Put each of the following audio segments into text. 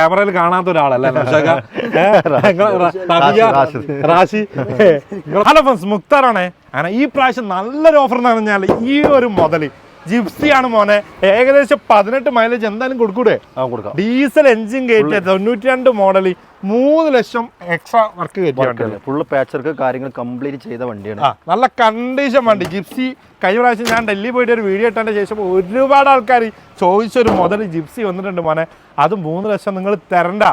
ക്യാമറയിൽ കാണാത്ത ഒരാളല്ലേ റാഷി. Hello friends, മുക്താറാണേ. അങ്ങനെ ഈ പ്രാവശ്യം നല്ലൊരു ഓഫർ എന്ന് പറഞ്ഞാൽ ഈ ഒരു മുതൽ ജിപ്സിയാണ് മോനെ. ഏകദേശം 18 മൈലേജ് എന്തായാലും കൊടുക്കൂടെ? ഡീസൽ എഞ്ചിൻ കയറ്റിയ 92 മോഡൽ 3 ലക്ഷം എക്സ്ട്രാ വർക്ക് കയറ്റിയ ഫുള്ള് പാച്ചർക്ക് കാര്യങ്ങൾ കംപ്ലീറ്റ് ചെയ്ത വണ്ടിയാണ്. നല്ല കണ്ടീഷൻ വണ്ടി ജിപ്സി. കഴിഞ്ഞ പ്രാവശ്യം ഞാൻ ഡൽഹി പോയിട്ട് ഒരു വീഡിയോ ഇട്ടതിന്റെ ശേഷം ഒരുപാട് ആൾക്കാർ ചോദിച്ചൊരു മുതൽ ജിപ്സി വന്നിട്ടുണ്ട് മോനെ. അത് 3 ലക്ഷം നിങ്ങൾ തരണ്ട.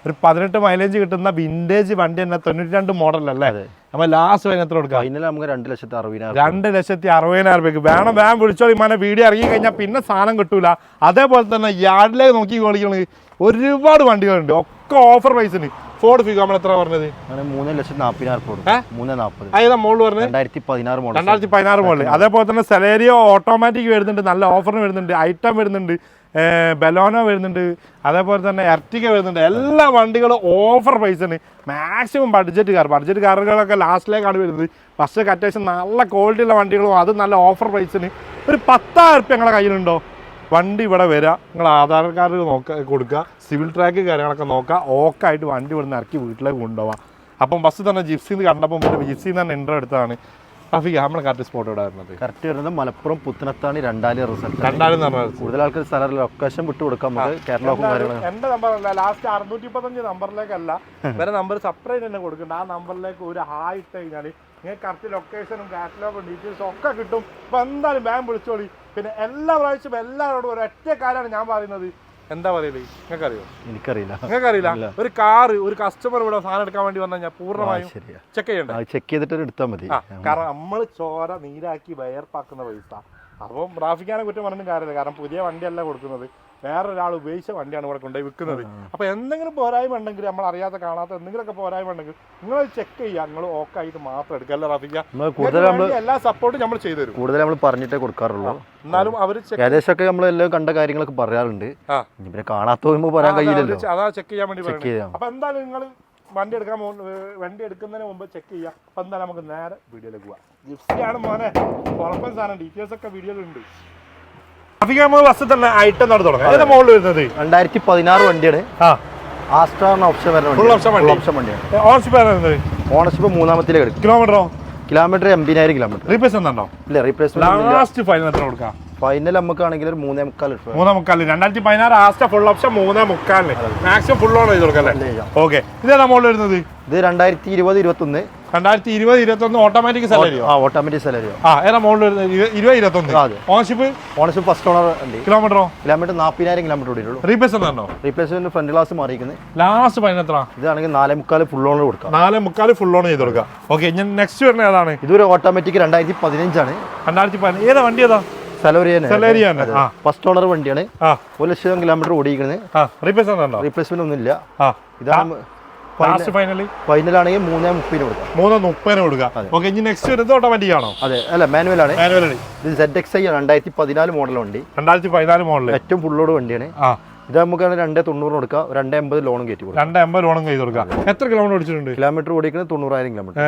ഒരു 18 മൈലേജ് കിട്ടുന്ന വിന്റേജ് വണ്ടി തന്നെ 92 മോഡലല്ലേ. അപ്പൊ ലാസ്റ്റ് വൈകുന്നേരത്തിൽ കൊടുക്കാം. നമുക്ക് 2,60,000 രൂപയ്ക്ക് വേണം. വേണം വിളിച്ചോളി മോനെ. വീഡിയോ ഇറങ്ങി കഴിഞ്ഞാൽ പിന്നെ സാധനം കിട്ടൂല. അതേപോലെ തന്നെ യാർഡിലേക്ക് നോക്കി കളിക്കണ ഒരുപാട് വണ്ടികളുണ്ട്. ഒക്കെ ഓഫർ പ്രൈസിന്. ഫോർഡ് ഫിഗോ നമ്മൾ എത്ര പറഞ്ഞത്? 3,40,000 മോഡൽ പറഞ്ഞത് 2016 മോഡൽ. അതേപോലെ തന്നെ സെലേരിയോ ഓട്ടോമാറ്റിക് വരുന്നുണ്ട്, നല്ല ഓഫറിന് വരുന്നുണ്ട്. ഐറ്റം വരുന്നുണ്ട്, ബലോനോ വരുന്നുണ്ട്, അതേപോലെ തന്നെ എർട്ടിക വരുന്നുണ്ട്. എല്ലാ വണ്ടികളും ഓഫർ പ്രൈസിന്. മാക്സിമം ബഡ്ജറ്റ് കാറുകളൊക്കെ ലാസ്റ്റിലേക്കാണ് വരുന്നത്. പക്ഷേ അത്യാവശ്യം നല്ല ക്വാളിറ്റി ഉള്ള വണ്ടികളും അത് നല്ല ഓഫർ പ്രൈസിന്. ഒരു 10,000 റുപ്യ നിങ്ങളുടെ കയ്യിലുണ്ടോ? വണ്ടി ഇവിടെ വരിക, നിങ്ങൾ ആധാർ കാർഡ് കൊടുക്കുക, സിവിൽ ട്രാക്ക് കാര്യങ്ങളൊക്കെ നോക്കുക, ഓക്കായിട്ട് വണ്ടി ഇവിടെ നിന്ന് ഇറക്കി വീട്ടിലേക്ക് കൊണ്ടുപോകാം. അപ്പം ബസ് തന്നെ ജിപ്സിന്ന് കണ്ടപ്പോൾ ജിപ്സിന്ന് തന്നെ എൻട്രോ എടുത്താണ്. റഫീഖ്, നമ്മളെ കറക്റ്റ് സ്പോട്ട് ഇവിടെ വരുന്നത്? കറക്റ്റ് വരുന്നത് മലപ്പുറം പുത്തനത്താണി രണ്ടാലി റിസൾട്ട്. കൂടുതൽ ആൾക്കാർ സ്ഥലം ലൊക്കേഷൻ വിട്ടു കൊടുക്കാം നമുക്ക്. കേരളവും കാര്യങ്ങളും എന്റെ നമ്പറല്ല, ലാസ്റ്റ് 625 നമ്പറിലേക്കല്ല, വേറെ നമ്പർ സെപ്പറേറ്റ് തന്നെ കൊടുക്കുന്നുണ്ട്. ആ നമ്പറിലേക്ക് ഒരു ഹായ് ഇട്ട് കഴിഞ്ഞാൽ നിങ്ങൾക്ക് കറക്റ്റ് ലൊക്കേഷനും കാറ്റലോഗും ഡീറ്റെയിൽസും ഒക്കെ കിട്ടും. ഇപ്പം എന്തായാലും ബാങ്ക് വിളിച്ചോളി. പിന്നെ എല്ലാ പ്രാവശ്യം എല്ലാവരോടും ഒരൊറ്റ കാര്യമാണ് ഞാൻ പറയുന്നത്. എന്താ പറയല്? നിങ്ങൾക്കറിയോ? നിങ്ങൾക്കറിയില്ല. ഒരു കാറ്, ഒരു കസ്റ്റമർ ഇവിടെ സാധനം എടുക്കാൻ വേണ്ടി വന്നു കഴിഞ്ഞാൽ പൂർണ്ണമായും ചെക്ക് ചെയ്യണ്ട. ചെക്ക് ചെയ്തിട്ട് എടുത്താൽ മതി. കാരണം നമ്മൾ ചോര നീരാക്കി വയർപ്പാക്കുന്ന പൈസ. അപ്പം ട്രാഫിക്കാനെ കുറ്റം പറഞ്ഞിട്ട് കാര്യമില്ല. കാരണം പുതിയ വണ്ടിയല്ല കൊടുക്കുന്നത്, വേറൊരാൾ ഉപയോഗിച്ച വണ്ടിയാണ് ഇവിടെ കൊണ്ടുപോയി വിൽക്കുന്നത്. അപ്പൊ എന്തെങ്കിലും പോരായ്മ ഉണ്ടെങ്കിൽ, നമ്മൾ അറിയാത്ത കാണാത്ത എന്തെങ്കിലുമൊക്കെ പോരായ്മ ഉണ്ടെങ്കിൽ നിങ്ങൾ ചെക്ക് ചെയ്യുക. നിങ്ങൾ ഓക്കായിട്ട് മാത്രം എടുക്കല്ല റാഫിക്ക. എല്ലാ സപ്പോർട്ടും നമ്മൾ ചെയ്തു തരും. കൂടുതൽ നമ്മൾ പറഞ്ഞിട്ടേ കൊടുക്കാറുള്ളൂ. എന്നാലും അവർ ഏകദേശമൊക്കെ നമ്മളെല്ലാം കണ്ട കാര്യങ്ങളൊക്കെ പറയാറുണ്ട്. പിന്നെ കാണാത്ത പറയാൻ കഴിയില്ലല്ലോ. അതാ ചെക്ക് ചെയ്യാൻ വേണ്ടി പറയുന്നത്. അപ്പൊ എന്തായാലും നിങ്ങൾ വണ്ടി എടുക്കുന്നതിന് മുമ്പ് ചെക്ക് ചെയ്യുക. അപ്പൊ എന്തായാലും നമുക്ക് നേരെ വീഡിയോയിലേക്ക് പോവാം. ജിപ്സിയാണ് മോനെ, കുഴപ്പം സാധനം. ഡീറ്റെയിൽസ് ഒക്കെ വീഡിയോയിലുണ്ട്. ബസ് തന്നെ ഐറ്റം തുടങ്ങാം. ഏതാ മോഡൽ വരുന്നത്? 2016 വണ്ടിയാണ്. ഓപ്ഷൻ വണ്ടിയാണ്. ഓണർഷിപ്പ് 3ാമത്തിലേക്ക് എടുക്കും. Kilometre 80,000 kilometre. റീപ്ലേസ്മെന്റ് ഉണ്ടോ? ഇല്ല, റീപ്ലേസ്മെന്റ്. ലാസ്റ്റ് ഫൈനൽ എത്ര കൊടുക്കാം? ഫൈനൽ നമുക്കാണെങ്കിൽ 3.25. 2016 Asta full option 3.25. Maximum full on ചെയ്ത് കൊടുക്കാം അല്ലേ? ഓക്കെ. ഇതേതാ മോഡൽ വരുന്നത്? ഇത് 2020-21. 2020-21 ഓട്ടോമാറ്റിക് സാലറിയോ? ഓട്ടോമാറ്റിക് സാലറിയോ? ഏതാ മോഡൽ വരുന്നത്? 2021. ഓണർഷിപ്പ് ഫസ്റ്റ് ഓണർ ഉണ്ട്. കിലോമീറ്റർ 40,000 കിലോമീറ്റർ ഓടിയുള്ളൂ. റീപ്ലേസ്മെന്റ് ഉണ്ടോ? റീപ്ലേസ്മെന്റ് ഫ്രണ്ട് ഗ്ലാസ് മാറിയിരിക്കുന്നത്. ലാസ്റ്റ് ഫൈനൽ എത്ര? ഇതാണെങ്കിൽ 4.25 ഫുൾ ഓൺ കൊടുക്കാം. 4.25 ഫുൾ ഓൺ ചെയ്ത് കൊടുക്കാം. ഓക്കെ. ഞാൻ നെക്സ്റ്റ് വരുന്നത് ഏതാണ്? ഇതൊരു ഓട്ടോമാറ്റിക് 2015 ആണ്. 2015. ഏതാ വണ്ടി? ഏതാ? സെലേരിയാണ്. ഫസ്റ്റ് ഓണർ വണ്ടിയാണ്. 1 ലക്ഷം കിലോമീറ്റർ ഓടിക്കുന്നത്. റീപ്ലേസ്മെന്റ് ഒന്നുമില്ല. ഇതാണ് ഫൈനലാണെങ്കിൽ 3.30 കൊടുക്കാം. 3.30 കൊടുക്കാം. ഓക്കെ. ഇനി നെക്സ്റ്റ് വരുന്നത് ഓട്ടോമാറ്റിക് ആണോ? അതെ, അല്ല മാനുവൽ ആണ്. ഇത് ZXi 2014 മോഡൽ വണ്ടി. 2014 മോഡൽ ഏറ്റവും ഫുള്ളോട് വണ്ടിയാണ്. ഇത് നമുക്ക് 2.90 കൊടുക്കാം. 2.80 ലോണും കയറ്റി കൊടുക്കാം. 2.80 ലോണും കയറ്റി കൊടുക്കാം. എത്ര കിലോമീറ്റർ ഓടിച്ചിട്ടുണ്ട്? കിലോമീറ്റർ ഓടിക്കുന്നത് 90,000 കിലോമീറ്റർ.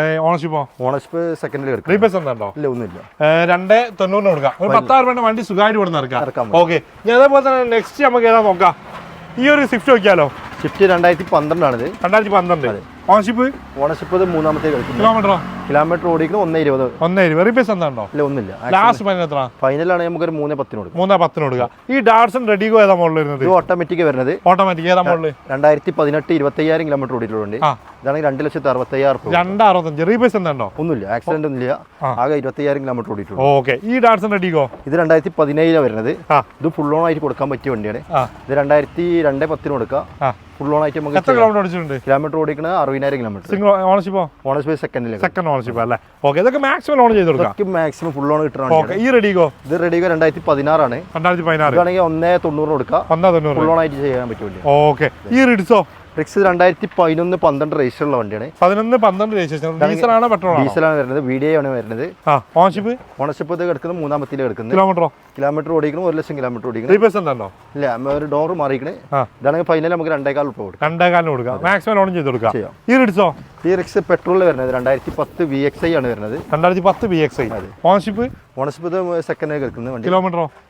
ഓണർഷിപ്പ് സെക്കൻഡിൽ എടുക്കാം. റീപ്ലേസ്മെന്റ് ഉണ്ടോ? ഇല്ല, ഒന്നുമില്ല. 2.90 കൊടുക്കാം. ഒരു 10,000 രൂപ വണ്ടി സുഖമായിട്ട് കൊടുത്ത് ഇറക്കാം. ഓക്കെ. അതേപോലെ തന്നെ നെക്സ്റ്റ് നമുക്ക് ഏതാ നോക്കാം. ഈ ഒരു സ്വിഫ്റ്റ് നോക്കിയാലോ? സ്വിഫ്റ്റ് 2012 ആണിത്. 2012. ഓണർഷിപ്പ് 3ാമത്തെ കിലോമീറ്റർ ഓടിക്കുന്നത് 1.20. റീപ്ലേസ്മെന്റ് ഉണ്ടോ? ഇല്ല, ഒന്നുമില്ല. ലാസ്റ്റ് ഫൈനൽ എത്ര? ഫൈനലാണ് നമുക്ക് 3.10 കൊടുക്കാം. 3.10 കൊടുക്കാം. ഈ ഡാഡ്സൺ റെഡിഗോ ഏതാ മോഡൽ വരുന്നത്? ഇത് ഓട്ടോമാറ്റിക് വരുന്നത്. ഓട്ടോമാറ്റിക് ഏതാ മോഡൽ? 2018 25,000 കിലോമീറ്റർ ഓടിയിട്ടുണ്ട്. ഇതാണെങ്കിൽ 2,65,000. 2.65. റീപ്ലേസ്മെന്റ് ഉണ്ടോ? ഒന്നുമില്ല, ആക്സിഡന്റ് ഒന്നുമില്ല. ആകെ 20,000 കിലോമീറ്റർ ഓടിയിട്ടുണ്ട്. ഓക്കെ. ഈ ഡാഡ്സൺ റെഡിഗോ ഇത് 2017 വരുന്നത്. ഇത് ഫുൾ ഓൺ ആയിട്ട് കൊടുക്കാൻ പറ്റിയ വണ്ടിയാണ്. ഇത് 2002-10 കൊടുക്കാം. ഫുൾ ഓൺ ആയിട്ട് നമുക്ക് കിലോമീറ്റർ ഓടിക്കുന്നത് 60,000 കിലോമീറ്റർ. ഓണർഷിപ്പ് സെക്കൻഡ് ഓണർഷിപ്പ് അല്ലേ? ഓക്കെ. ഇതൊക്കെ മാക്സിമം ലോൺ ചെയ്ത് കൊടുക്കാം. മാക്സിമം ഫുൾ ഓൺ കിട്ടണം. ഈ റെഡിഗോ? ഇത് റെഡിഗോ 2016 ആണ്. 2016 ഇതാണെങ്കിൽ 1.90 കൊടുക്കാം. 1.90 ഫുൾ ഓൺ ആയിട്ട് ചെയ്യാൻ പറ്റും. ഓക്കെ. ഈ റിഡ്സോ? റിക്സ് 2011-12 രജിസ്റ്റർ ഉള്ള വണ്ടിയാണ്. 11-12 രജിസ്ട്രേഷൻ. ഡീസലാണ് പെട്രോൾ? ഡീസലാണ് വരുന്നത്. VDI ആണ് വരുന്നത്. ഓണർഷിപ്പ് ഇത് കിടക്കുന്നത് 3ാമത്തിൽ കിടക്കുന്നത്. കിലോമീറ്റർ ഓടിക്കണം 1 ലക്ഷം കിലോമീറ്റർ ഓടിക്കണം. റീപ്ലേസ്മെന്റ് ഉണ്ടോ? ഇല്ല, ഒരു ഡോർ മാറിക്കണേ. ഇതാണെങ്കിൽ ഫൈനൽ നമുക്ക് 2.25 കൊടുക്കാം. 2.25 കൊടുക്കാം. മാക്സിമം ലോൺ ചെയ്ത് കൊടുക്കാം. ഈ റിഡ്സോ? ഈ റിക്സ് പെട്രോളിൽ വരുന്നത് 2010 VXi ആണ് വരുന്നത്. 2010 VXi. ഓണർഷിപ്പ് ഇത് സെക്കൻഡ് കിടക്കുന്നത് വണ്ടി. കിലോമീറ്ററോ?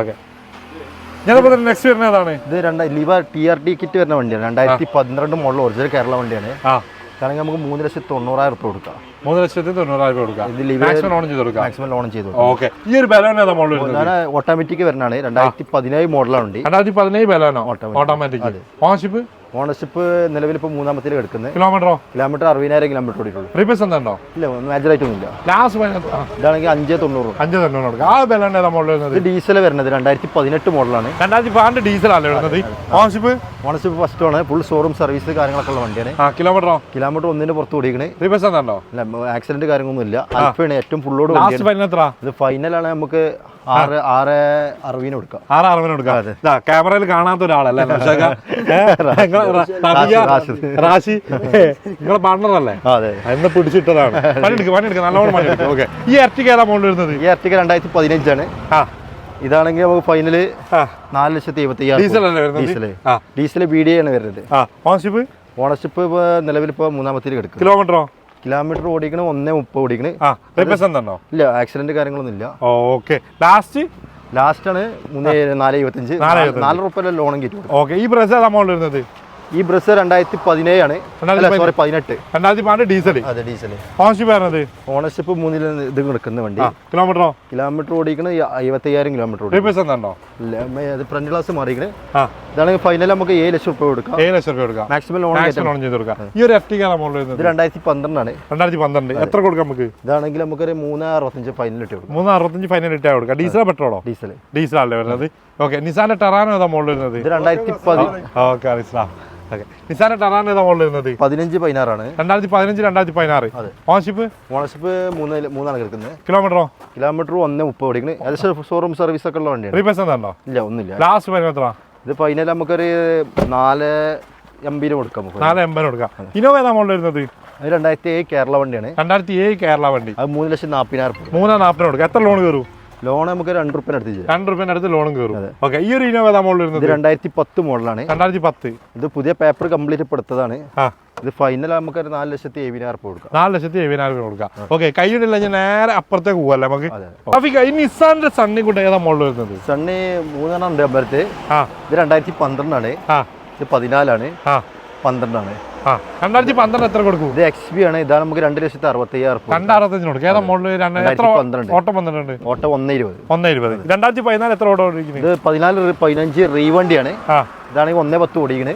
ഓക്കെ ഞാനപ്പോൾ നെക്സ്റ്റ് വരുന്ന ഏതാണ്? ഇത് ലിവ TRD കിറ്റ് വരുന്ന വണ്ടിയാണ്. 2012 മോഡൽ ഒറിജിനൽ കേരള വണ്ടിയാണ്. കാരണം നമുക്ക് 3,90,000 കൊടുക്കാം. 3,90,000 കൊടുക്കാം. മാക്സിമം ലോൺ ചെയ്ത് കൊടുക്കാം. മാക്സിമം ലോൺ ചെയ്ത് ഓക്കെ. ഈ ഒരു ബലോന ഏതാ മോഡൽ? ഓട്ടോമാറ്റിക് വരുന്നതാണ്. 2017 മോഡലാണ് വണ്ടി. 2017 ബലോന ഓട്ടോമാറ്റിക്. ഓണർഷിപ്പ് നിലവിൽ ഇപ്പോൾ മൂന്നാമത്തിൽ കിടക്കുന്നത്. Kilometre 60,000 kilometre ഓടിയിട്ടുള്ളൂ. റീപ്ലേസ് ഉണ്ടോ? ഇല്ല, മേജറായിട്ടൊന്നുമില്ല. ഇതാണെങ്കിൽ 5,90. കൊടുക്കാം. ആ ബലോന ഏതാ മോഡൽ വരുന്നത്? ഡീസൽ വരുന്നത് 2018 മോഡലാണ്. 2018 ഡീസലാണ് വരുന്നത്. ഓണർഷിപ്പ് ഫസ്റ്റ് ആണ്. ഫുൾ ഷോറൂം സർവീസ് കാര്യങ്ങളൊക്കെ ഉള്ള വണ്ടിയാണ്. കിലോമീറ്റർ ഒന്നിന് പുറത്ത് ഓടിക്കണേ. റീപ്ലേസ് ഉണ്ടോ? ആക്സിഡന്റ് കാര്യങ്ങളൊന്നും ഇല്ല. അൽഫയാണ് ഏറ്റവും ഫുള്ളോട് ഇത് ഫൈനലാണ്. നമുക്ക് 6,60 കൊടുക്കാം. 6,60 കൊടുക്കാം. ക്യാമറയിൽ കാണാത്ത ഒരാളല്ലേ റാശി, നിങ്ങളെ പാർട്ണറല്ലേ? എന്ന് പിടിച്ചിട്ടതാണ്. പണിയെടുക്കാം, നല്ലോണം പണിയെടുക്കാം. ഓക്കെ. ഈ എർട്ടിക ഏതാ മോഡൽ വരുന്നത്? ഈ എർട്ടിക 2015 ആണ്. ഇതാണെങ്കിൽ നമുക്ക് ഫൈനല് 4,70,000. ഡീസൽ BDA ആണ് വരുന്നത്. ഓണർഷിപ്പ് നിലവിൽ ഇപ്പോൾ മൂന്നാമത്തിൽ കിടക്കും. കിലോമീറ്റർ ഓടിക്കണം 1,30 ഓടിക്കണം. ഇല്ല, ആക്സിഡന്റ് കാര്യങ്ങളൊന്നും ഇല്ല. ഓക്കെ. ലാസ്റ്റ് ആണ് 4,25. 4 ലോണും കിട്ടും. ഓക്കെ. ഈ ബ്രസ് ഏതാ മോഡൽ വരുന്നത്? ഈ ബ്രസ് 2017 ആണ്. 2018 ഡീസൽ. അതെ, ഡീസൽ. ഓണർഷിപ്പ് 3 ഇത് കിടക്കുന്ന വണ്ടി. കിലോമീറ്റർ ഓടിക്കണ 55,000 കിലോമീറ്റർ. ഫ്രണ്ട് ഗ്ലാസ് മാറിക്കണേ. ഇതാണെങ്കിൽ ഫൈനൽ നമുക്ക് 7 ലക്ഷം രൂപ കൊടുക്കാം. 7 ലക്ഷം രൂപ കൊടുക്കാം. മാക്സിമം ലോൺ ചെയ്ത് കൊടുക്കാം. ഈ ഒരു എർട്ടിക മോഡൽ വരുന്നത് 2012 ആണ്. 2012 എത്ര കൊടുക്കാം നമുക്ക്? ഇതാണെങ്കിൽ നമുക്കൊരു 3,65 ഫൈനൽ ഇട്ട് കൊടുക്കാം. 3,65 ഫൈനൽ ഇട്ടാ കൊടുക്കാം. ഡീസലോ പെട്രോളോ? ഡീസലല്ലേ വരുന്നത്. ഓക്കെ. നിസാന്റെ ടെറാനോ ഏതാ മോഡൽ വരുന്നത്? 2010. ഓക്കെ, അറിയാം. നിസാന്റെ ടെറാനോ ഏതാ മോഡൽ വരുന്നത്? 15-16 ആണ്. 2015-2016. ഓണർഷിപ്പ് 3 കിടക്കുന്നത്. കിലോമീറ്റർ 1,30 ഓടിക്കുന്നത്. ഏകദേശം ഷോറൂം സർവീസ് ഒക്കെ ഉള്ള വണ്ടിയാണ്. റീപ്ലേസ് ഉണ്ടോ? ഇല്ല, ഒന്നുമില്ല. ലാസ്റ്റ് വരുന്ന ഇത് ഫൈനൽ നമുക്കൊരു 4,80 കൊടുക്കാം. 4,80 കൊടുക്കാം. ഇന്നോവ ഏതാ മോഡൽ വരുന്നത്? 2007 കേരള വണ്ടിയാണ്. 2007 കേരള വണ്ടി. അത് 3,40,000. 3,40 കൊടുക്കാം. എത്ര ലോൺ കയറും? ലോൺ നമുക്ക് 2 രൂപ അടുത്ത് 2 രൂപ അടുത്ത് ലോണും കയറും. ഓക്കെ. ഈ ഒരു ഇന്നോവ ഏതാ മോഡൽ വരുന്നത്? 2010 മോഡലാണ്. 2010. ഇത് പുതിയ പേപ്പർ കംപ്ലീറ്റ് പെടുത്തതാണ്. ഇത് ഫൈനൽ നമുക്ക് 4,70,000 കൊടുക്കാം. 4,70,000 കൊടുക്കാം. ഓക്കെ. കൈയിടില്ല, ഞാൻ നേരെ അപ്പുറത്തേക്ക് പോവല്ലേ നമുക്ക്. ഈ നിസാന്റെ സണ്ണി കൂടെ ഏതാ മോഡൽ വരുന്നത്? സണ്ണി 3 ഉണ്ട് അമ്പലത്ത്. ഇത് 2012 ആണ്. ഇത് 14 ആണ്. 12 ആണ്. 2012 എത്ര കൊടുക്കും? ഇത് XB ആണ്. ഇതാണ് നമുക്ക് 2,65,000. 2,65 കൊടുക്കും. ഏതാ മോഡൽ? ഓട്ടം 120. 120. 2014 എത്ര ഓട്ടം ഓടിക്കുന്നത്? ഇത് 14-15 റീവണ്ടിയാണ്. ഇതാണെങ്കിൽ 1,10 ഓടിക്കണേ.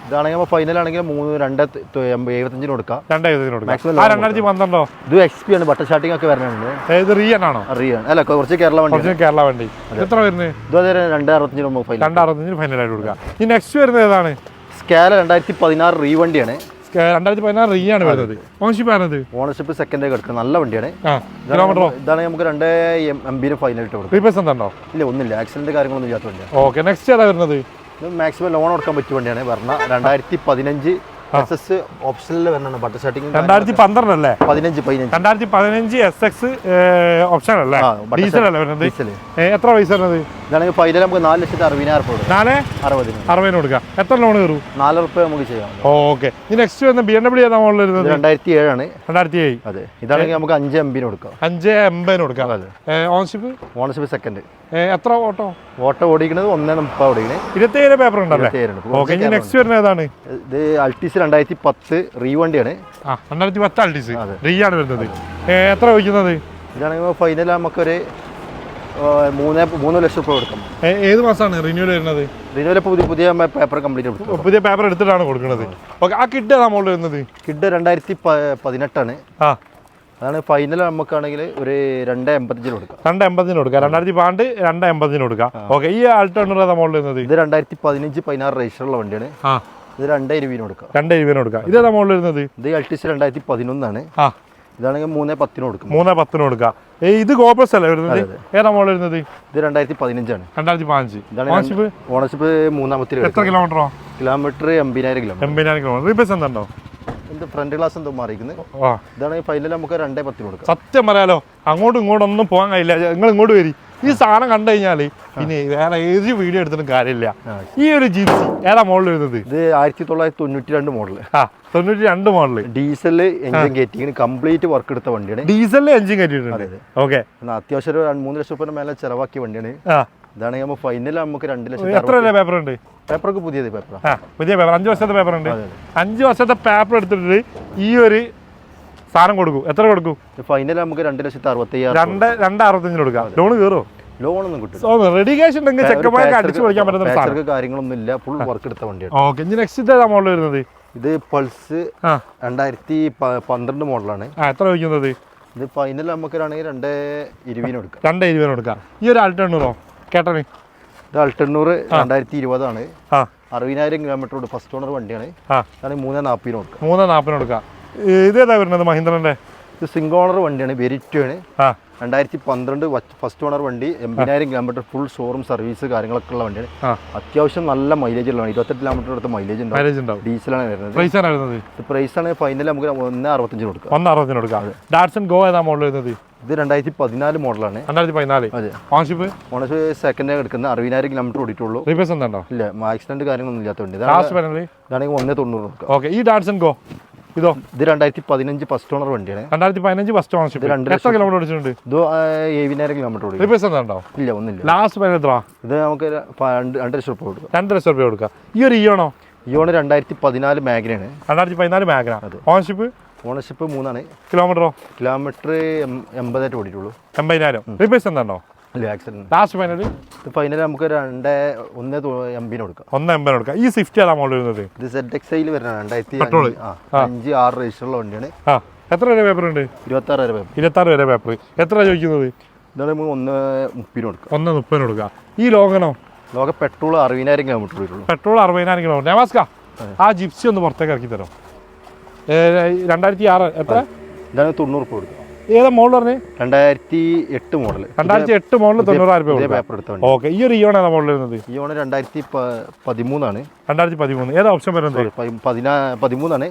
ഇതാണെങ്കിൽ ഫൈനൽ ആണെങ്കിൽ 2,75 കൊടുക്കാം. 2012 ഇത് XP ആണ്. ബട്ടർ സ്റ്റാർട്ടിംഗ് ഒക്കെ വരുന്നുണ്ട്. റിയൻ ആണോ? റിയൻ അല്ല, കുറച്ച് കേരള വണ്ടി. എത്ര വരുന്നത്? ഇത് 2,65 ഫൈനൽ ആയിട്ട് കൊടുക്കാം. ഈ നെക്സ്റ്റ് വരുന്നത് ഏതാണ്? സ്കാല 2016 റീവണ്ടിയാണ്. 2016 റീയാണ് വരുന്നത്. ഓണർഷിപ്പ് സെക്കൻഡ് കിടക്കുന്നത്. നല്ല വണ്ടിയാണ്. ഇതാണ് നമുക്ക് 2,80 ഫൈനൽ ഇട്ട് കൊടുക്കും. റീപ്ലേസ് ഉണ്ടോ? ഇല്ല, ഒന്നുമില്ല. ആക്സിഡന്റ് കാര്യങ്ങളൊന്നും ഇല്ലാത്ത വണ്ടിയാണ്. ഓക്കെ. നെക്സ്റ്റ് ഏതാ വരുന്നത്? ഇത് മാക്സിമം ലോൺ കൊടുക്കാൻ പറ്റിയ വണ്ടിയാണ്. പറഞ്ഞ 2015 ഓപ്ഷനിൽ വരുന്നതാണ്. ബട്ടർ സ്റ്റാർട്ടിംഗ് 2012 അല്ലേ? 15 SX ഓപ്ഷൻ അല്ലേ? ഡീസൽ അല്ലേ വരുന്നത്? എത്ര പൈസ വരുന്നത്? ഇതാണെങ്കിൽ ഫൈനൽ നമുക്ക് 4,60,000 4,60 കൊടുക്കാം. എത്ര ലോൺ കയറും? 4 രൂപ നമുക്ക് ചെയ്യാം. ഓക്കെ. ഈ നെക്സ്റ്റ് വരുന്ന BMW ഏതാ മോഡൽ വരുന്നത്? 2007 ആണ്. 2007. അതെ. ഇതാണെങ്കിൽ നമുക്ക് 5,80 കൊടുക്കാം. 5,80 കൊടുക്കാം. Ownership second. എത്ര ഓട്ടോ ഓടിക്കുന്നത്? 1,30 ഓടിക്കുന്നത്. 27 പേപ്പർ ഉണ്ടല്ലേ? ഓക്കെ. ഇനി നെക്സ്റ്റ് വരുന്നത് ഏതാണ്? ഇത് അൾട്ടീസ് 2010 റീവണ്ടിയാണ്. 2010 അൾട്ടീസ് റീയാണ് വരുന്നത്. എത്ര വയ്ക്കുന്നത്? ഇതാണെങ്കിൽ ഫൈനൽ നമുക്കൊരു 3 ലക്ഷം രൂപ കൊടുക്കാം. ഏത് മാസമാണ് റിന്യൂവൽ വരുന്നത്? റിന്യൂവൽ പുതിയ പേപ്പർ കംപ്ലീറ്റ് പുതിയ പേപ്പർ എടുത്തിട്ടാണ് കൊടുക്കുന്നത്. ഓക്കെ. ആ കിഡ് ഏതാ മോഡൽ വരുന്നത്? കിഡ് 2018 ആണ്. അതാണ് ഫൈനൽ നമുക്കാണെങ്കിൽ ഒരു 2,85 കൊടുക്കാം. 2,80 കൊടുക്കാം. 2012 2,80 കൊടുക്കാം. ഓക്കെ. ഈ ആൾട്ടോണർ ഏതാ മോഡൽ വരുന്നത്? ഇത് 2015-16 രജിസ്റ്ററുള്ള വണ്ടിയാണ്. ഇത് 2,20 കൊടുക്കാം. 2,20 കൊടുക്കാം. ഇതേതാ മോഡൽ വരുന്നത്? ഇത് അൾട്ടീസ് 2011 ആണ്. ഇതാണെങ്കിൽ 3,10 കൊടുക്കും. 3,10 കൊടുക്കാം. ഇത് ഗോപ്രസ് അല്ലേ വരുന്നത്? ഏതാ മോഡൽ വരുന്നത്? ഇത് 2015 ആണ്. 2015. ഓണർഷിപ്പ് മൂന്നാമത്തെ. എത്ര കിലോമീറ്ററോ? Kilometre 80,000 kilometre. റീപ്ലേസ് എന്തോ? ഫ്രണ്ട് ഗ്ലാസ് എന്തോ മാറിയിരിക്കുന്നത്. ഇതാണെങ്കിൽ ഫൈനൽ നമുക്ക് 2,10 കൊടുക്കാം. സത്യം പറയാലോ, അങ്ങോട്ടും ഇങ്ങോട്ടും ഒന്നും പോകാൻ കഴിയില്ല. നിങ്ങൾ ഇങ്ങോട്ട് വരി. ഈ സാധനം കണ്ടു കഴിഞ്ഞാൽ പിന്നെ വേറെ ഏത് വീഡിയോ എടുത്തിട്ടും കാര്യമില്ല. ഈ ഒരു ജീപ്സി ഏതാ മോഡൽ വരുന്നത്? ഇത് 1992 മോഡൽ. 92 മോഡൽ. ഡീസൽ എഞ്ചിൻ കയറ്റി കംപ്ലീറ്റ് വർക്ക് എടുത്ത വണ്ടിയാണ്. ഡീസലിൽ എഞ്ചിൻ കയറ്റിയിട്ടുണ്ട്. ഓക്കെ. അത്യാവശ്യം ഒരു 3 ലക്ഷം രൂപ മേലെ ചെലവാക്കിയ വണ്ടിയാണ്. ഇതാണെങ്കിൽ നമ്മൾ ഫൈനൽ നമുക്ക് 2 ലക്ഷം. എത്ര വരെ പേപ്പർ ഉണ്ട്? പേപ്പറൊക്കെ പുതിയത് പേപ്പറാണ്. പുതിയ പേപ്പർ 5 വർഷത്തെ പേപ്പർ ഉണ്ട്. 5 വർഷത്തെ പേപ്പർ എടുത്തിട്ട് ഈ ഒരു സാധനം കൊടുക്കും. എത്ര കൊടുക്കും? ഫൈനൽ നമുക്ക് 2,65,000. 2,65 കൊടുക്കാം. ലോൺ കയറുമോ? ലോണൊന്നും കിട്ടും. റെഡിക്കേഷൻ ഉണ്ടെങ്കിൽ ചെക്കന്മാർക്ക് അടിച്ചു പൊളിക്കാൻ പറ്റുന്ന സാധനം. കാര്യങ്ങളൊന്നും ഇല്ല, ഫുൾ വർക്ക് എടുത്ത വണ്ടിയാണ്. ഓക്കെ, ഇനി നെക്സ്റ്റ് ഇതാ മോഡൽ വരുന്നത്. ഇത് പൾസ് 2012 മോഡലാണ്. എത്ര വയ്ക്കുന്നത്? ഇത് ഫൈനൽ നമുക്കാണെങ്കിൽ 2,20 കൊടുക്കാം. 2,20 കൊടുക്കാം. ഈ ഒരു അൾട്ടണ്ണൂറോ കേട്ടണേ? ഇത് അൾട്ടണ്ണൂറ് 2020 ആണ്. 60,000 കിലോമീറ്റർ ഫസ്റ്റ് ഓണർ വണ്ടിയാണ്. 3,40 കൊടുക്കാം. 3,40 കൊടുക്കാം. ഇതേതാ വരുന്നത്? മഹീന്ദ്രന്റെ ഇത് സിംഗിൾ ഓണർ വണ്ടിയാണ്, വെരിറ്റോ ആണ്. 2012 ഫസ്റ്റ് ഓണർ വണ്ടി, 80,000 കിലോമീറ്റർ ഫുൾ ഷോറൂം സർവീസ് കാര്യങ്ങളൊക്കെ ഉള്ള വണ്ടിയാണ്. അത്യാവശ്യം നല്ല മൈലേജ് ഉള്ള 28 കിലോമീറ്റർ അടുത്ത് മൈലേജ് ഉണ്ടാവും. ഡീസലാണ് വരുന്നത്. പ്രൈസ് ആണ് ഫൈനൽ നമുക്ക് 1,65 കൊടുക്കാം. 1,60 കൊടുക്കാം. ഡാറ്റ്സൺ ഗോ ഏതാ മോഡൽ വരുന്നത്? ഇത് 2014 മോഡലാണ്. 2014. അതെ. ഓൺഷിപ്പ് സെക്കൻഡ് എടുക്കുന്ന 60,000 കിലോമീറ്റർ ഓടിയിട്ടുള്ളൂ. റീപ്ലേസ് ഉണ്ടോ? ഇല്ല, ആക്സിഡന്റ് കാര്യങ്ങളൊന്നും ഇല്ലാത്തതുകൊണ്ട് ഇതാണെങ്കിൽ 1,90 കൊടുക്കാം. ഓക്കെ, ഈ ഡാറ്റ്സൺ ഗോ ഇതോ? ഇത് 2015 ഫസ്റ്റ് ഓണർ വണ്ടിയാണ്. 2015 ഫസ്റ്റ് ഓണർഷിപ്പ്. എത്ര കിലോമീറ്റർ ഓടിച്ചിട്ടുണ്ട്? ഇത് 7,000 കിലോമീറ്റർ ഓടി. റീപ്ലേസ് ഉണ്ടോ? ഇല്ല, ഒന്നുമില്ല. ലാസ്റ്റ് പൈന എത്ര? ഇത് നമുക്ക് 2 ലക്ഷം രൂപ കൊടുക്കാം. 2 ലക്ഷം രൂപ കൊടുക്കാം. ഈ ഒരു ഇയോണോ? 2014 മാഗ്നയാണ്. 2014 മാഗ്ന. ഓൺഷിപ്പ്? ഓണർഷിപ്പ് 3 ആണ്. കിലോമീറ്ററോ? കിലോമീറ്റർ 80,000 ഓടിയിട്ടുള്ളൂ. 80,000. റീപ്ലേസ് ഉണ്ടോ? ഇല്ല, ആക്സിഡന്റ്. Last final? ഫൈനൽ നമുക്ക് 1,80 കൊടുക്കാം. 1,80 കൊടുക്കാം. ഈ സ്വിഫ്റ്റ് ഏതാ മോഡൽ വരുന്നത്? ഇത് ZXi വരുന്നത് 2005-6 രജിസ്റ്ററുള്ള വണ്ടിയാണ്. എത്ര വരെ പേപ്പർ ഉണ്ട്? 26 വരെ പേപ്പർ. 26 വരെ പേപ്പർ. എത്ര ചോദിക്കുന്നത്? ഇതാണ് 1,30 കൊടുക്കാം. 1,30 കൊടുക്കാം. ഈ ലോകനോ? ലോക പെട്രോൾ 60,000 കിലോമീറ്റർ ഓടിയിട്ടുള്ളൂ. Petrol 60,000 kilometre. നമസ്കാർ, ആ ജിപ്സി ഒന്ന് പുറത്തേക്ക് ഇറക്കി തരാം. 2006 എത്ര? ഇതാണ് 90 രൂപ കൊടുക്കാം. ഏതാ മോഡൽ പറഞ്ഞേ? 2008 മോഡൽ. 2008 മോഡൽ 90,000 രൂപ. പേപ്പർ എടുത്ത വണ്ടി. ഓക്കെ, ഈ ഒരു ഇയോൺ ഏതാ മോഡൽ വരുന്നത്? ഇയോൺ 2013 ആണ്. 2013. ഏതാ ഓപ്ഷൻ വരുന്നത്? 13 ആണ്.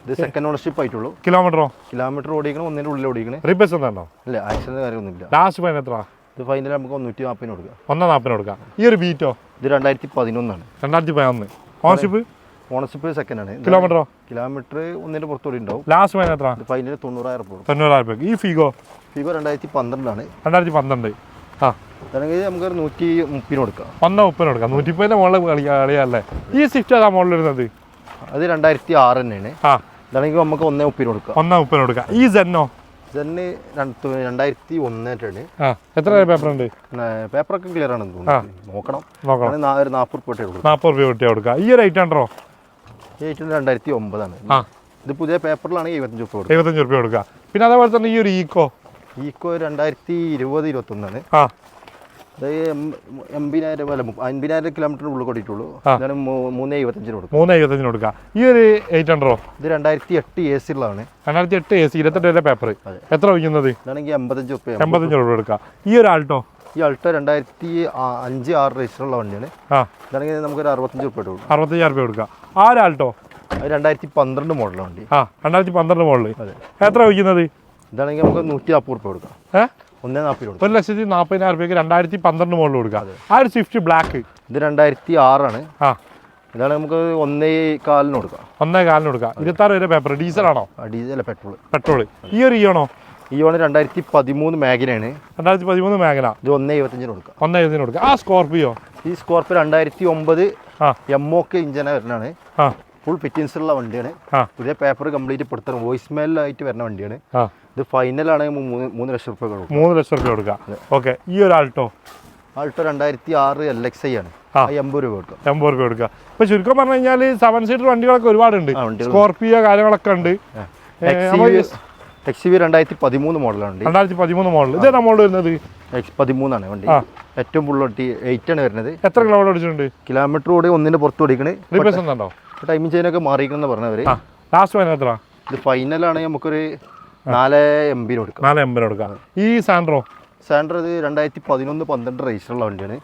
ഇത് സെക്കൻഡ് ഓണർഷിപ്പ് ആയിട്ടുള്ളൂ. കിലോമീറ്ററോ? കിലോമീറ്റർ ഓടിക്കണം, 1,ന്റെ ഉള്ളിൽ ഓടിക്കണേ. റീപ്ലേസ് ഉണ്ടോ? ഇല്ല, ആക്സിഡന്റ് കാര്യമൊന്നുമില്ല. ലാസ്റ്റ് ഫൈൻ എത്ര? ഇത് ഫൈനൽ നമുക്ക് 140 കൊടുക്കാം. 140 കൊടുക്കാം. ഈ ഒരു ബീറ്റോ? ഇത് 2011 ആണ്. 2011. ഓണർഷിപ്പ്? ഓണർഷിപ്പ് സെക്കൻഡ് ആണ്. കിലോമീറ്ററോ? കിലോമീറ്റർ 1,ന്റെ പുറത്തോടെ ഉണ്ടാവും. ലാസ്റ്റ് ഫൈൻ എത്ര? ഫൈനൽ 90,000 രൂപ. 90,000. ഈ ഫിഗോ? ഫിഗോ 2012 ആണ്. 2012. അതാണെങ്കിൽ നമുക്ക് 130 കൊടുക്കാം. 130 കൊടുക്കാം. 130 മോഡൽ കളിയല്ലേ? ഈ സ്വിഫ്റ്റ് ഏതാ മോഡൽ വരുന്നത്? അത് 2006 തന്നെയാണ്. ഇതാണെങ്കിൽ നമുക്ക് 130 കൊടുക്കാം. 130 കൊടുക്കാം. ഈ സെന്നോ? സെന്ന് 2001 എത്ര പേപ്പർ ഉണ്ട്? പേപ്പറൊക്കെ ക്ലിയർ ആണെന്ന് തോന്നുന്നു. നോക്കണം. 40 രൂപ കൊടുക്കാം. 40 രൂപ കൊടുക്കാം. ഈ ഒരു 800? 2009 ആണ്. ഇത് പുതിയ പേപ്പറിലാണ് 75 രൂപ കൊടുക്കുക. 75 രൂപ കൊടുക്കുക. പിന്നെ അതേപോലെ തന്നെ ഈ ഒരു ഈക്കോ? ഈക്കോ 2020-21 ആണ്. അത് 50,000 കിലോമീറ്റർ ഉള്ളിൽ കൂടിയിട്ടുള്ളൂ. ഇതാണ് 3,75 കൊടുക്കുക. 3,75 കൊടുക്കുക. ഈ ഒരു 800? ഇത് 2008 AC ഉള്ളതാണ്. 2008 AC 28 വരെ പേപ്പർ. എത്ര വയ്ക്കുന്നത്? ഇതാണെങ്കിൽ 85 രൂപ. 85 രൂപ കൊടുക്കുക. ഈ ഒരു ആൾട്ടോ? ഈ അൾട്ടോ 2005-6 രജിസ്റ്ററുള്ള വണ്ടിയാണ്. ഇതാണെങ്കിൽ നമുക്കൊരു 65 രൂപ കൊടുക്കും. 65 രൂപ കൊടുക്കുക. ആ ഒരു ആൾട്ടോ? അത് 2012 മോഡൽ വണ്ടി. 2012 മോഡൽ. എത്ര വയ്ക്കുന്നത്? ഇതാണെങ്കിൽ നമുക്ക് 140 രൂപ കൊടുക്കാം. 1,40 കൊടുക്കാം. 1,40,000 രൂപയ്ക്ക് 2012 മോഡൽ കൊടുക്കാം. ആ ഒരു സ്വിഫ്റ്റ് ബ്ലാക്ക്? ഇത് 2006 ആണ്. ഇതാണ് നമുക്ക് 1,4 കൊടുക്കാം. 1,4 കൊടുക്കാം. 26 വരെ പേപ്പർ. ഡീസലാണോ? Diesel petrol. പെട്രോൾ. ഈ ഒരു ഇയോണോ? ഇയോണ് 2013 മാഗ്നയാണ്. 2013 മാഗ്ന. ഇത് 1,75 കൊടുക്കാം. 1,75 കൊടുക്കാം. ആ സ്കോർപിയോ? ഈ സ്കോർപിയോ 2009 എംഒക്കെ ഇഞ്ചന വരുന്നതാണ്. ഫുൾ ഫിറ്റിങ്സ് ഉള്ള വണ്ടിയാണ്. പുതിയ പേപ്പർ കംപ്ലീറ്റ് പെടുത്തണം. വോയിസ് മെയിലായിട്ട് വരുന്ന വണ്ടിയാണ്. ഇത് ഫൈനലാണ് 3 ലക്ഷം രൂപ കൊടുക്കും. 3 ലക്ഷം രൂപ കൊടുക്കാം. ഓക്കെ, ഈ ഒരു ആൾട്ടോ? ആൾട്ടോ 2006 LXi ആണ്. 80 രൂപ കൊടുക്കാം. 80 രൂപ കൊടുക്കുക. ഇപ്പൊ ചുരുക്കം പറഞ്ഞു കഴിഞ്ഞാൽ 7 സീറ്റർ വണ്ടികളൊക്കെ ഒരുപാടുണ്ട്. സ്കോർപിയോ കാര്യങ്ങളൊക്കെ ഉണ്ട്. XUV 2013 മോഡലാണ്. 2013 മോഡൽ. ഇതേതാ മോഡൽ വരുന്നത്? 13 ആണ് വണ്ടി. ഏറ്റവും ഫുള്ളോട്ടി 8 ആണ് വരുന്നത്. എത്ര കിലോമീറ്റർ ഓടിച്ചിട്ടുണ്ട്? കിലോമീറ്റർ കൂടി 1,ന്റെ പുറത്ത് ഓടിക്കണേ. റീപ്ലേസ് ഉണ്ടോ? ടൈമിംഗ് ചെയിനൊക്കെ മാറിയിരിക്കണമെന്ന് പറഞ്ഞവര്. ലാസ്റ്റ് ഫൈൻ എത്ര? ഇത് ഫൈനലാണ് നമുക്കൊരു 4,80 കൊടുക്കാം. 4,80 കൊടുക്കാം. ഈ സാൻഡ്രോ? സാൻഡ്രോ ഇത് 2011-12 രജിസ്റ്ററുള്ള വണ്ടിയാണ്.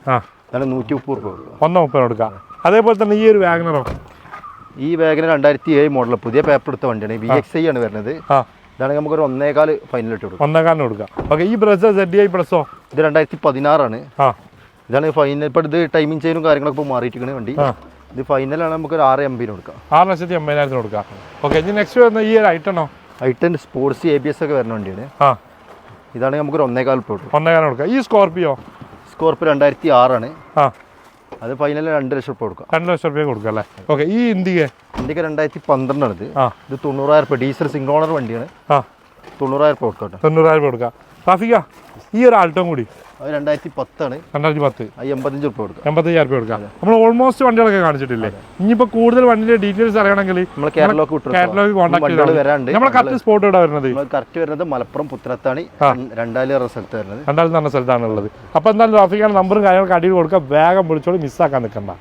അതാണ് 130 രൂപ കൊടുക്കുക. 130 കൊടുക്കാം. അതേപോലെ തന്നെ ഈ ഒരു വാഗനറോ? ഈ വാഗനർ 2007 മോഡൽ പുതിയ പേപ്പർ എടുത്ത വണ്ടിയാണ്. VXi ആണ് വരുന്നത്. ഇതാണെങ്കിൽ നമുക്കൊരു 1,4 ഫൈനൽ ഇട്ട് കൊടുക്കാം. 1,4 കൊടുക്കാം. ഓക്കെ, ഈ ബ്രസോ ZDI ബ്രസോ? ഇത് 2016 ആണ്. ഇതാണ് ഫൈനൽ. ഇപ്പോൾ ഇത് ടൈമിംഗ് ചെയിനും കാര്യങ്ങളൊക്കെ ഇപ്പോൾ മാറിയിട്ടിരിക്കുന്ന വണ്ടി. ഇത് ഫൈനലാണ് നമുക്കൊരു 6,80 കൊടുക്കാം. 6,80,000 കൊടുക്കാം. ഓക്കെ, ഇനി നെക്സ്റ്റ് വരുന്ന ഈ ഒരു ഐറ്റണോ? ഐറ്റൻ സ്പോർട്സ് ABS ഒക്കെ വരുന്ന വണ്ടിയാണ്. ഇതാണെങ്കിൽ നമുക്കൊരു 1,4 കൊടുക്കാം. 1,4 കൊടുക്കാം. ഈ സ്കോർപിയോ? സ്കോർപ്പിയോ 2006 ആണ്. ആ അത് ഫൈനൽ 2 ലക്ഷം രൂപ കൊടുക്കാം. 2 ലക്ഷം രൂപ കൊടുക്കാം അല്ലേ? ഓക്കെ. ഈ ഇന്ത്യക്ക് 2012 ആണ്. ഇത് 90,000 രൂപ ഡീസൽ സിംഗിൾ ഓണർ വണ്ടിയാണ്. 90,000 രൂപ കൊടുക്കാം. 90,000 രൂപ കൊടുക്കാം. റാഫിക ഈ ഒരു ആൾട്ടോ കൂടി അത് 2010 ആണ്. 2010 85 രൂപ കൊടുക്കാം. 85,000 രൂപ കൊടുക്കാം. നമ്മൾ ഓൾമോസ്റ്റ് വണ്ടികളൊക്കെ കാണിച്ചിട്ടില്ലേ? ഇനിയിപ്പോൾ കൂടുതൽ വണ്ടിയുടെ ഡീറ്റെയിൽസ് അറിയണമെങ്കിൽ നമ്മൾ കാറ്റലോഗ് കോൺടാക്ട് ചെയ്താൽ നമ്മൾ കറക്റ്റ് സ്പോട്ട് ഇവിടെ വരുന്നത് കറക്റ്റ് വരുന്നത് മലപ്പുറം പുത്തനത്താണി രണ്ടാലി സ്ഥലത്ത് വരുന്നത്. രണ്ടാലും പറഞ്ഞ സ്ഥലത്താണ് ഉള്ളത്. അപ്പോൾ എന്തായാലും റാഫിക്കാണ് നമ്പറും കാര്യങ്ങളൊക്കെ അടിയിൽ കൊടുക്കുക. വേഗം വിളിച്ചോളൂ, മിസ്സാക്കാൻ നിൽക്കണ്ട.